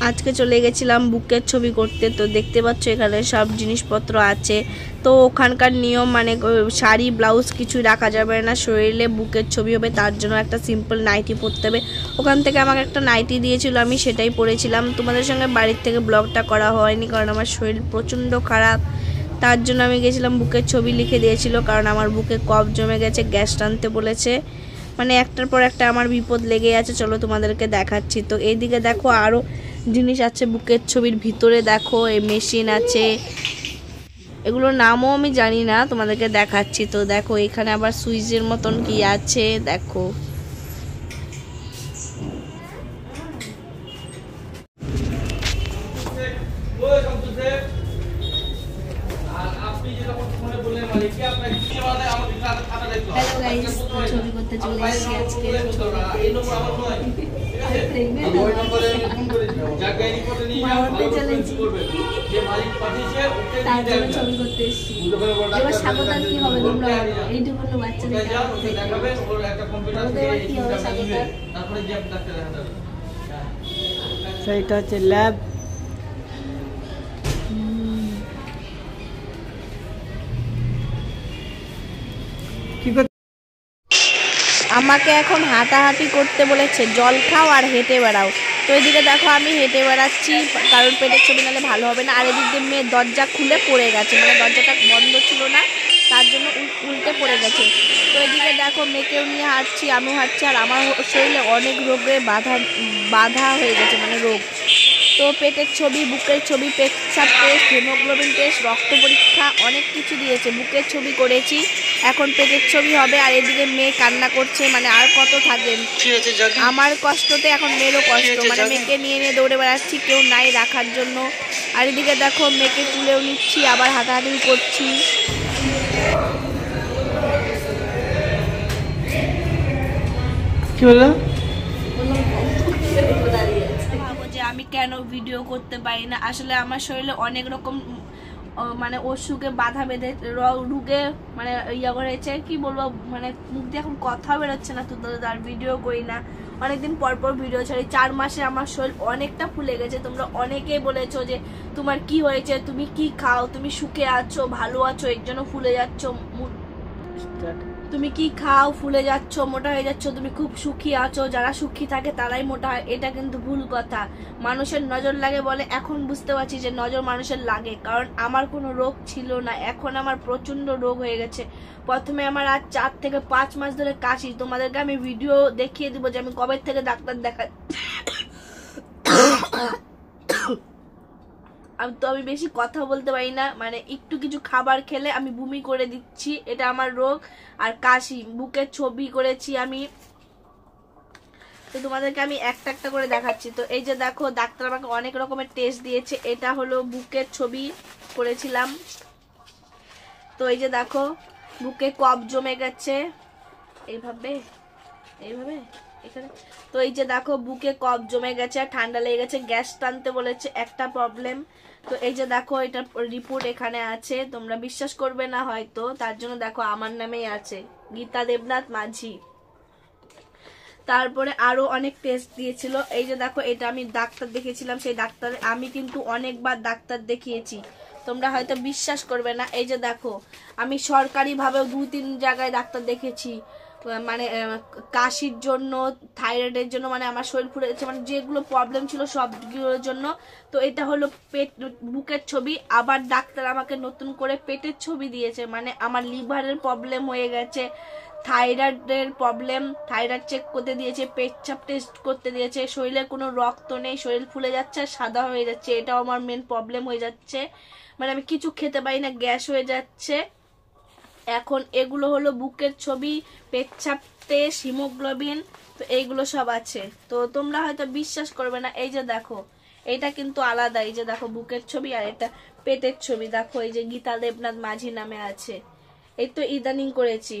আজকে চলে গেছিলাম বুকের ছবি করতে। তো দেখতে পাচ্ছ এখানে সব জিনিসপত্র আছে। তো ওখানকার নিয়ম মানে শাড়ি ব্লাউজ কিছু রাখা যাবে না, শরীরে বুকের ছবি হবে, তার জন্য একটা সিম্পল নাইটি পরতে হবে। ওখান থেকে আমাকে একটা নাইটি দিয়েছিল, আমি সেটাই পরেছিলাম। তোমাদের সঙ্গে বাড়ির থেকে ব্লগটা করা হয়নি কারণ আমার শরীর প্রচণ্ড খারাপ, তার জন্য আমি গেছিলাম। বুকের ছবি লিখে দিয়েছিল কারণ আমার বুকে কফ জমে গেছে, গ্যাস টানতে বলেছে, মানে একটার পর একটা আমার বিপদ লেগে আছে। চলো তোমাদেরকে দেখাচ্ছি। তো এইদিকে দেখো আরও জিনিস আছে বুকের ছবির ভিতরে। দেখো এই মেশিন আছে, এগুলোর নামও আমি জানি না, তোমাদেরকে দেখাচ্ছি। তো দেখো এখানে আবার সুইচের মতন কি আছে দেখো। হ্যালো গাইস, ছবি করতে চলে এসেছি আজকে। তার জন্য ছবি করতে এসেছি। এবার স্বাগতার কি হবে তোমরা এইটুকু বাচ্চাদের কি হবে স্বাগতার? সেইটা হচ্ছে ল্যাব। আমাকে এখন হাঁটাহাঁটি করতে বলেছে, জল খাও আর হেঁটে বেড়াও। তো এদিকে দেখো আমি হেঁটে বেড়াচ্ছি কারণ পেটের ছবি নাহলে ভালো হবে না। আর এদিকে মেয়ে দরজা খুলে পড়ে গেছে, মানে দরজাটা বন্ধ ছিল না, তার জন্য উল্টে পড়ে গেছে। তো এদিকে দেখো মেয়েকেও নিয়ে হাঁটছি, আমিও হাঁটছি, আর আমার শরীরে অনেক রোগে বাধা হয়ে গেছে, মানে রোগ। তো পেটের ছবি, বুকের ছবি, পেচ্ছাপ টেস্ট, হিমোগ্লোবিন টেস্ট, রক্ত পরীক্ষা, অনেক কিছু দিয়েছে। বুকের ছবি করেছি, এখন পেটের ছবি হবে। আর এদিকে মেয়ে কান্না করছে, মানে আর কত থাকবেন। আমার কষ্টতে এখন মেয়েরও কষ্ট, মানে মেয়েকে নিয়ে নিয়ে দৌড়ে বেড়াচ্ছি, কেউ নাই রাখার জন্য। আর এদিকে দেখো মেয়েকে তুলেও নিচ্ছি, আবার হাঁটাহাঁটি করছি। কি বললো? যে আমি কেন ভিডিও করতে পারি না, আসলে আমার শরীরে অনেক রকম মানে অসুখে বাধা বেঁধে রোগে মানে ইয়া করেছে, কি বলবো, মানে মুখ দিয়ে এখন কথা বেরোচ্ছে না। তো আর ভিডিও করি না, অনেকদিন পর পর ভিডিও ছাড়ি। 4 মাসে আমার শরীর অনেকটা ফুলে গেছে। তোমরা অনেকেই বলেছো যে তোমার কি হয়েছে, তুমি কি খাও, তুমি সুখে আছো, ভালো আছো, এর জন্য ফুলে যাচ্ছ, তুমি কি খাও ফুলে যাচ্ছ, মোটা হয়ে যাচ্ছ, তুমি খুব সুখী আছো। যারা সুখী থাকে তারাই মোটা হয়, এটা কিন্তু ভুল কথা। মানুষের নজর লাগে বলে, এখন বুঝতে পারছি যে নজর মানুষের লাগে, কারণ আমার কোনো রোগ ছিল না, এখন আমার প্রচন্ড রোগ হয়ে গেছে। প্রথমে আমার আজ 4 থেকে 5 মাস ধরে কাশি। তোমাদেরকে আমি ভিডিও দেখিয়ে দিব যে আমি কবে থেকে ডাক্তার দেখা। আমি বেশি কথা বলতে পারি না, মানে একটু কিছু খাবার খেলে আমি বমি করে দিচ্ছি, এটা আমার রোগ। আর কাশি, বুকের ছবি করেছি আমি। তো তোমাদেরকে আমি একটা একটা করে দেখাচ্ছি। তো এই যে দেখো ডাক্তার আমাকে অনেক রকমের টেস্ট দিয়েছে, এটা হলো বুকের ছবি করেছিলাম। তো এই যে দেখো বুকে কফ জমে গেছে, এইভাবে এইভাবে এখানে। তো এই যে দেখো বুকে কফ জমে গেছে, ঠান্ডা লেগে গেছে, গ্যাস টানতে বলেছে, একটা প্রবলেম। তো এই যে দেখো এটা রিপোর্ট এখানে আছে, তোমরা বিশ্বাস করবে না হয়তো, তার জন্য দেখো আমার নামেই আছে, গীতা দেবনাথ মাঝি। তারপরে আরো অনেক টেস্ট দিয়েছিল। এই যে দেখো এটা আমি ডাক্তার দেখিয়েছিলাম, সেই ডাক্তার আমি কিন্তু অনেকবার ডাক্তার দেখিয়েছি, তোমরা হয়তো বিশ্বাস করবে না। এই যে দেখো আমি সরকারি ভাবেও 2-3 জায়গায় ডাক্তার দেখেছি, মানে কাশির জন্য, থাইরয়েডের জন্য, মানে আমার শরীর ফুলে যাচ্ছে, মানে যেগুলো প্রবলেম ছিল সবগুলোর জন্য। তো এটা হলো বুকের ছবি। আবার ডাক্তার আমাকে নতুন করে পেটের ছবি দিয়েছে, মানে আমার লিভারের প্রবলেম হয়ে গেছে, থাইরয়েডের প্রবলেম, থাইরয়েড চেক করতে দিয়েছে, পেচ্ছাপ টেস্ট করতে দিয়েছে, শরীরে কোনো রক্ত নেই, শরীর ফুলে যাচ্ছে আর সাদা হয়ে যাচ্ছে, এটাও আমার মেন প্রবলেম হয়ে যাচ্ছে, মানে আমি কিছু খেতে পারি না, গ্যাস হয়ে যাচ্ছে। এখন এগুলো হলো বুকের ছবি, পেচ্ছাপ টেস্ট, হিমোগ্লোবিন, তো এইগুলো সব আছে। তো তোমরা হয়তো বিশ্বাস করবে না, এই যে দেখো এটা কিন্তু আলাদা। এই যে দেখো বুকের ছবি আর এটা পেটের ছবি। দেখো এই যে গীতা দেবনাথ মাঝি নামে আছে, এই তো ইদানিং করেছি।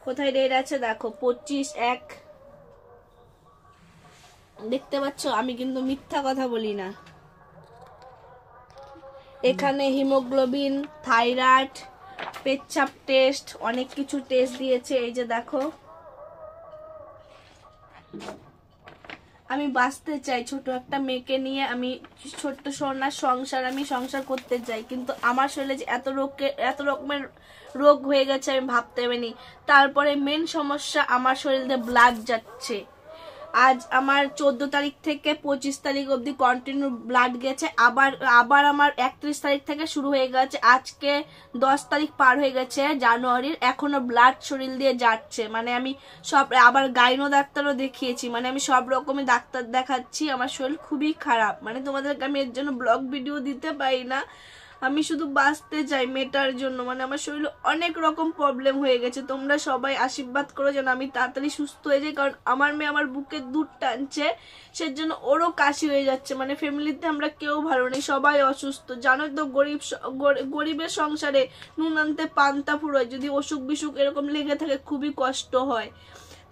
কোথায় ডেট আছে দেখো, 25/1। দেখতে পাচ্ছ আমি কিন্তু মিথ্যা কথা বলি না। এখানে হিমোগ্লোবিন, থাইরয়েড, পেচ্ছাপ টেস্ট, অনেক কিছু টেস্ট দিয়েছে। এই যে দেখো আমি বাঁচতে চাই, ছোট একটা মেয়েকে নিয়ে আমি ছোট্ট সোনার সংসার আমি সংসার করতে চাই, কিন্তু আমার শরীরে যে এত রকমের রোগ হয়ে গেছে আমি ভাবতে পারিনি। তারপরে মেন সমস্যা, আমার শরীরে ব্লাড যাচ্ছে। আজ আমার 14 তারিখ থেকে 25 তারিখ অবধি কন্টিনিউ ব্লাড গেছে, আবার আমার 31 তারিখ থেকে শুরু হয়ে গেছে, আজকে 10 তারিখ পার হয়ে গেছে জানুয়ারির, এখনো ব্লাড শরীর দিয়ে যাচ্ছে। মানে আমি আবার গাইনো ডাক্তারও দেখিয়েছি, মানে আমি সব রকমের ডাক্তার দেখাচ্ছি, আমার শরীর খুবই খারাপ। মানে তোমাদেরকে আমি এর জন্য ব্লগ ভিডিও দিতে পারি না, আমি শুধু বাঁচতে চাই মেয়েটার জন্য। মানে আমার শরীরে অনেক রকম প্রবলেম হয়ে গেছে, তোমরা সবাই আশীর্বাদ করো যেন আমি তাড়াতাড়ি সুস্থ হয়ে যাই, কারণ আমার মেয়ে আমার বুকে দুধ টানছে, সেজন্য ওরও কাশি হয়ে যাচ্ছে। মানে ফ্যামিলিতে আমরা কেউ ভালো নেই, সবাই অসুস্থ, জানো তো, গরিবের সংসারে নুন আনতে পান্তা ফুরোয়, যদি অসুখ বিসুখ এরকম লেগে থাকে খুবই কষ্ট হয়।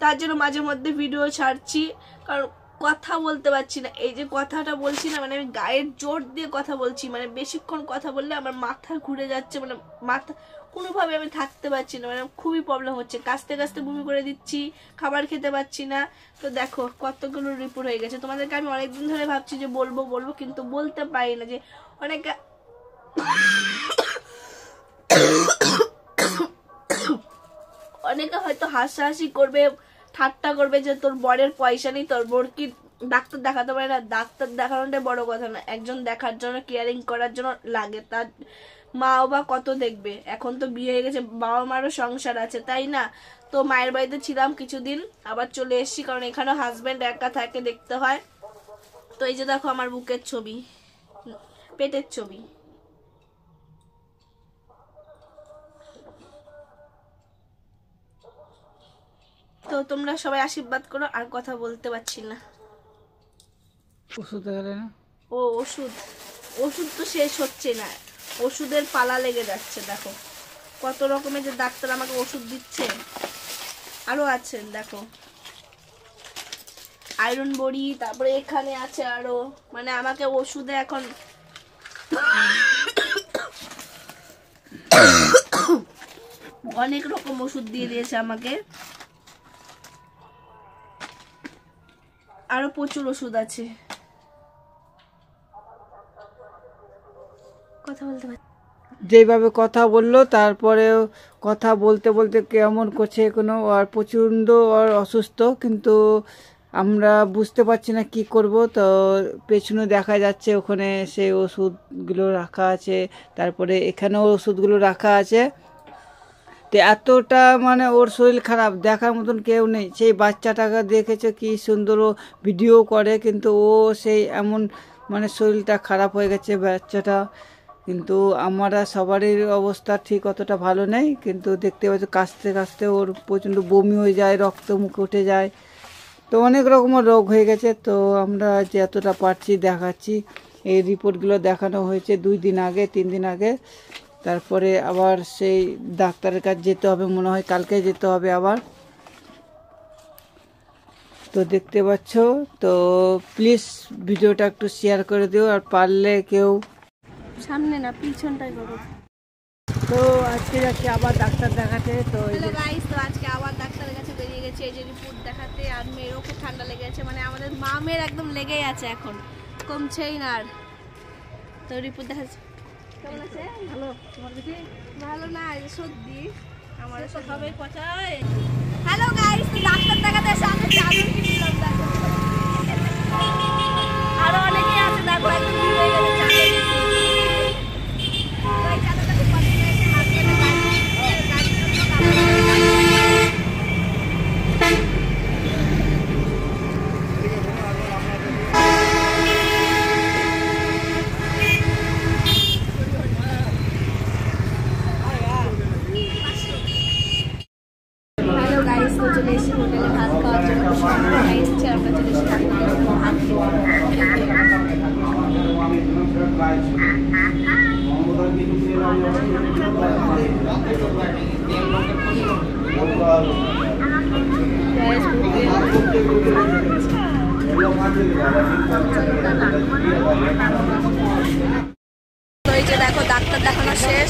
তার জন্য মাঝে মধ্যে ভিডিও ছাড়ছি, কারণ কথা বলতে পারছি না। এই যে কথাটা বলছি না, মানে আমি গায়ের জোর দিয়ে কথা বলছি, মানে বেশিক্ষণ কথা বললে আমার মাথা ঘুরে যাচ্ছে, মানে মাথা কোনোভাবে আমি থাকতে পারছি না, মানে খুবই প্রবলেম হচ্ছে, কাশতে কাশতে বমি করে দিচ্ছি, খাবার খেতে পারছি না। তো দেখো কতগুলো রিপোর্ট হয়ে গেছে। তোমাদেরকে আমি অনেকদিন ধরে ভাবছি যে বলবো কিন্তু বলতে পারি না, যে অনেকে হয়তো হাসাহাসি করবে, ঠাট্টা করবে যে তোর বরের পয়সা নেই, তোর বর কি ডাক্তার দেখাতে পারে না। ডাক্তার দেখানোটাই বড় কথা না, একজন দেখার জন্য, কেয়ারিং করার জন্য লাগে, তার মা বাবা কত দেখবে। এখন তো বিয়ে হয়ে গেছে, বাবা মারও সংসার আছে, তাই না? তো মায়ের বাড়িতে ছিলাম কিছুদিন, আবার চলে এসেছি, কারণ এখানে হাজবেন্ড একা থাকে, দেখতে হয়। তো এই যে দেখো আমার বুকের ছবি, পেটের ছবি। তো তোমরা সবাই আশীর্বাদ করো, আর কথা বলতে পারছি না। ওষুধ গেলে না? ও ওষুধ তো শেষ হচ্ছে না, ওষুধের পালা লেগে যাচ্ছে। দেখো কত রকমের যে ডাক্তার আমাকে ওষুধ দিচ্ছে, আরো আছে দেখো আয়রন বড়ি, তারপরে এখানে আছে আরো, মানে আমাকে ওষুধে এখন অনেক রকম ওষুধ দিয়ে দিয়েছে আমাকে, আরো প্রচুর ওষুধ আছে। কথা বলতে পারি যেভাবে কথা বললো, তারপরেও কথা বলতে বলতে কেমন করছে, কোনো আর প্রচণ্ড আর অসুস্থ, কিন্তু আমরা বুঝতে পারছি না কি করব। তো পেছনে দেখা যাচ্ছে ওখানে সেই ওষুধগুলো রাখা আছে, তারপরে এখানেও ওষুধগুলো রাখা আছে। তো এতটা মানে ওর শরীর খারাপ, দেখার মতন কেউ নেই। সেই বাচ্চাটাকে দেখেছে কি সুন্দর ও ভিডিও করে, কিন্তু ও সেই এমন মানে শরীরটা খারাপ হয়ে গেছে বাচ্চাটা। কিন্তু আমরা সবারই অবস্থা ঠিক অতটা ভালো নেই, কিন্তু দেখতে পাচ্ছি কাশতে কাশতে ওর প্রচণ্ড বমি হয়ে যায়, রক্ত মুখে উঠে যায়, তো অনেক রকমের রোগ হয়ে গেছে। তো আমরা যে এতটা পারছি দেখাচ্ছি। এই রিপোর্টগুলো দেখানো হয়েছে 2 দিন আগে 3 দিন আগে, তারপরে আবার সেই ডাক্তারের কাছে যেতে হবে, মনে হয় কালকে যেতে হবে আবার। তো দেখতে পাচ্ছ, তো প্লিজ ভিডিওটা একটু শেয়ার করে দিও, আর পারলে কেউ সামনে না পিছনটাই করো। তো আজকে যাচ্ছি আবার ডাক্তার দেখাতে। তো হ্যালো গাইস, তো আজকে আবার ডাক্তারের কাছে বেরিয়ে গেছে এই যে রিপোর্ট দেখাতে, আর মেয়েরও খুব ঠান্ডা লেগে আছে, মানে আমাদের মামের একদম লেগেই আছে, এখন কমছেই না আর। তো রিপোর্ট দেখাচ্ছে, কেমন আছে? ভালো। তোমার কাছে ভালো না, সর্দি আমার তো সবাই পচায়। হ্যালো গাইস, ডাক্তার দেখাতে এসে আমি চাদর কিনলাম, দেখো আরো অনেকেই আছে, দেখো একদম ভিড় হয়ে গেছে চাদর। চলে এসেছি হোটেলে ভাত খাওয়ার জন্য, এসেছি আমরা চলে এসেছি ভাত তো এই যে দেখো ডাক্তার দেখানো শেষ,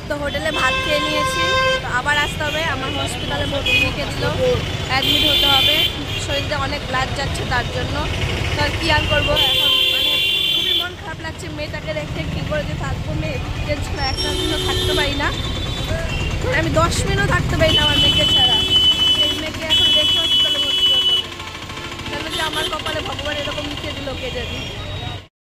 তো হোটেলে ভাত খেয়ে নিয়েছি, তো আবার আসতে হবে। আমার হসপিটালে ভর্তি লিখে দিল, অ্যাডমিট হতে হবে, শরীরে অনেক ব্লাড যাচ্ছে তার জন্য। তো আর কি আর করবো, এখন মানে খুবই মন খারাপ লাগছে। মেয়েটাকে রেখে কী করে যে থাকবো, মেয়ে টেনশন একটা দিনও থাকতে পারি না, আমি 10 মিনিটও থাকতে পারি না আমার মেয়েকে ছাড়া। সেই মেয়েকে এখন রেখে হসপিটালে ভর্তি করতে হবে। কেন যে আমার কপালে ভগবান এরকম লিখে দিল কে জানি।